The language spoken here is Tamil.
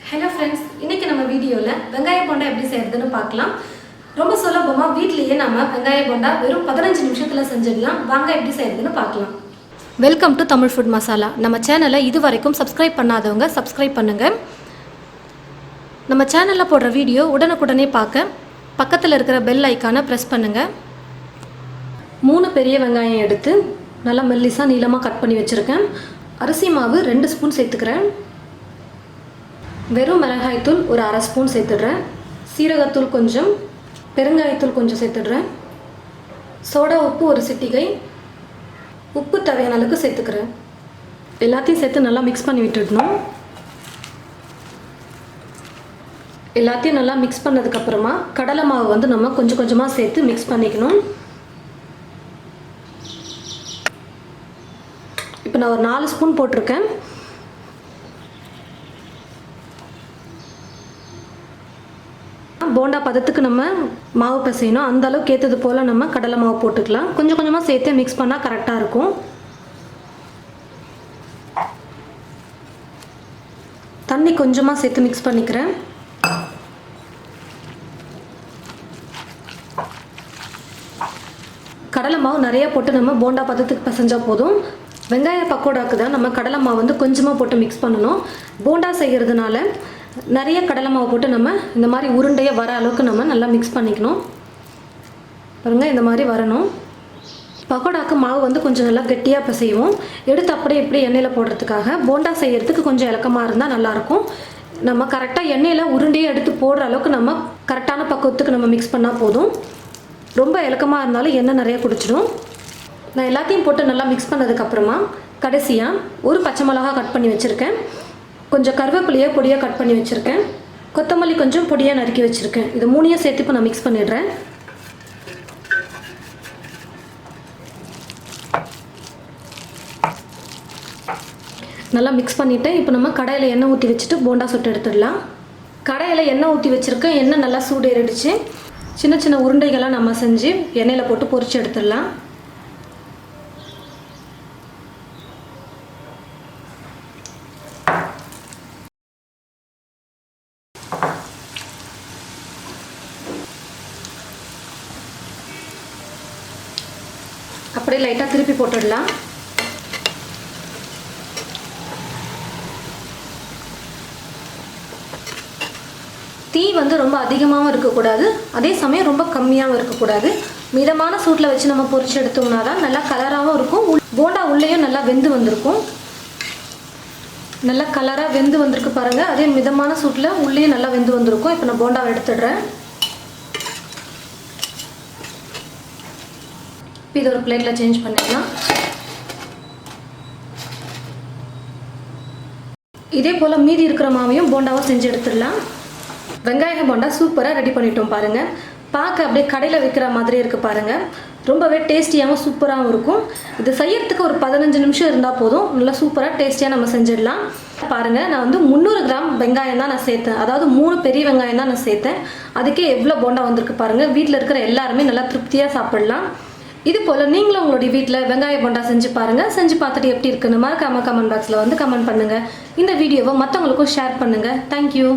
Hello friends, இன்னைக்கு நம்ம வீடியோல வெங்காய போண்டா எப்படி செய்யறதுன்னு பார்க்கலாம். ரொம்ப சுலபமா வீட்லயே நாம வெங்காய போண்டா வெறும் 15 நிமிஷத்துல செஞ்சிடலாம். வாங்க எப்படி செய்யறதுன்னு பார்க்கலாம். Welcome to Tamil food masala. நம்ம சேனலை இதுவரைக்கும் சப்ஸ்கிரைப் பண்ணாதவங்க சப்ஸ்கிரைப் பண்ணுங்க. நம்ம சேனல்ல போடுற வீடியோ உடனுக்குடனே பார்க்க பக்கத்துல இருக்கிற பெல் ஐகானை பிரஸ் பண்ணுங்க. 3 பெரிய வெங்காயம் எடுத்து நல்லா மெல்லிசா நீளமா கட் பண்ணி வச்சிருக்கேன். அரிசி மாவு 2 ஸ்பூன் சேர்த்துக்கிறேன். வெறும் மிளகாய் தூள் ஒரு 1/2 ஸ்பூன் சேர்த்துடுறேன். சீரகத்தூள் கொஞ்சம், பெருங்காயத்தூள் கொஞ்சம் சேர்த்துடுறேன். சோடா உப்பு ஒரு சிட்டிகை, உப்பு தேவையான அளவுக்கு சேர்த்துக்கிறேன். எல்லாத்தையும் சேர்த்து நல்லா மிக்ஸ் பண்ணி விட்டுடணும். எல்லாத்தையும் நல்லா மிக்ஸ் பண்ணதுக்கப்புறமா கடலை மாவு வந்து நம்ம கொஞ்சம் கொஞ்சமாக சேர்த்து மிக்ஸ் பண்ணிக்கணும். இப்போ நான் ஒரு 4 ஸ்பூன் போட்டிருக்கேன். போண்டா பதத்துக்கு நம்ம மாவு பிசையணும். அந்த அளவுக்கு ஏற்றது போல் நம்ம கடலை மாவு போட்டுக்கலாம். கொஞ்சம் கொஞ்சமாக சேர்த்து மிக்ஸ் பண்ணால் கரெக்டாக இருக்கும். தண்ணி கொஞ்சமாக சேர்த்து மிக்ஸ் பண்ணிக்கிறேன். கடலை மாவு நிறைய போட்டு நம்ம போண்டா பதத்துக்கு பிசைஞ்சால் போதும். வெங்காய பக்கோடாக்கு தான் நம்ம கடலை மாவு வந்து கொஞ்சமாக போட்டு மிக்ஸ் பண்ணணும். போண்டா செய்கிறதுனால நிறைய கடலை மாவு போட்டு நம்ம இந்த மாதிரி உருண்டையை வர அளவுக்கு நம்ம நல்லா மிக்ஸ் பண்ணிக்கணும். பாருங்கள், இந்த மாதிரி வரணும். பக்கோடாக்கு மாவு வந்து கொஞ்சம் நல்லா கெட்டியாக பிசைவோம். எடுத்து அப்படியே இப்படி எண்ணெயில் போடுறதுக்காக. போண்டா செய்கிறதுக்கு கொஞ்சம் இலக்கமாக இருந்தால் நல்லாயிருக்கும். நம்ம கரெக்டாக எண்ணெயில் உருண்டையை எடுத்து போடுற அளவுக்கு நம்ம கரெக்டான பக்குவத்துக்கு நம்ம மிக்ஸ் பண்ணால் போதும். ரொம்ப இலக்கமாக இருந்தாலும் எண்ணெய் நிறைய குடிச்சிடும். நான் எல்லாத்தையும் போட்டு நல்லா மிக்ஸ் பண்ணதுக்கப்புறமா கடைசியாக ஒரு பச்சை மிளகா கட் பண்ணி வச்சுருக்கேன். கொஞ்சம் கருவேப்பிலையை பொடியாக கட் பண்ணி வச்சுருக்கேன். கொத்தமல்லி கொஞ்சம் பொடியாக நறுக்கி வச்சுருக்கேன். இது 3ஐயும் சேர்த்து இப்போ நான் மிக்ஸ் பண்ணிடுறேன். நல்லா மிக்ஸ் பண்ணிவிட்டேன். இப்போ நம்ம கடாயில் எண்ணெய் ஊற்றி வச்சுட்டு போண்டா சுட்டு எடுத்துடலாம். கடாயில் எண்ணெய் ஊற்றி வச்சுருக்கேன். எண்ணெய் நல்லா சூடு ஏறிடுச்சு. சின்ன சின்ன உருண்டைகளாக நம்ம செஞ்சு எண்ணெயில் போட்டு பொரிச்சு எடுத்துடலாம். அப்படியே லைட்டாக திருப்பி போட்டுடலாம். தீ வந்து ரொம்ப அதிகமாகவும் இருக்கக்கூடாது, அதே சமயம் ரொம்ப கம்மியாகவும் இருக்கக்கூடாது. மிதமான சூட்டில் வச்சு நம்ம பொரிச்சு எடுத்தோம்னா தான் நல்லா கலராகவும் இருக்கும். போண்டா உள்ளேயும் நல்லா வெந்து வந்திருக்கும். நல்லா கலராக வெந்து வந்திருக்கு பாருங்கள். அதே மிதமான சூட்டில் உள்ளேயும் நல்லா வெந்து வந்திருக்கும். இப்போ நான் போண்டாவை எடுத்துடுறேன். இது ஒரு பிளேட்டில் சேஞ்ச் பண்ணிடலாம். இதே போல் மீதி இருக்கிற மாவையும் போண்டாவும் செஞ்சு எடுத்துடலாம். வெங்காய போண்டா சூப்பராக ரெடி பண்ணிட்டோம் பாருங்கள். பார்க்க அப்படியே கடையில் வைக்கிற மாதிரி இருக்குது பாருங்கள். ரொம்பவே டேஸ்டியாகவும் சூப்பராகவும் இருக்கும். இது செய்யறதுக்கு ஒரு 15 நிமிஷம் இருந்தால் போதும். நல்லா சூப்பராக டேஸ்டியாக நம்ம செஞ்சிடலாம். பாருங்கள், நான் வந்து 300 கிராம் வெங்காயம் தான் நான் சேர்த்தேன். அதாவது 3 பெரிய வெங்காயம் தான் நான் சேர்த்தேன். அதுக்கே எவ்வளோ போண்டா வந்திருக்கு பாருங்கள். வீட்டில் இருக்கிற எல்லாருமே நல்லா திருப்தியாக சாப்பிடலாம். இது போல் நீங்களும் உங்களுடைய வீட்டில் வெங்காய போண்டா செஞ்சு பாருங்கள். செஞ்சு பார்த்துட்டு எப்படி இருக்குன்னு மறக்காம கமெண்ட் பாக்ஸில் வந்து கமெண்ட் பண்ணுங்கள். இந்த வீடியோவை மற்றவங்களுக்கும் ஷேர் பண்ணுங்கள். தேங்க்யூ.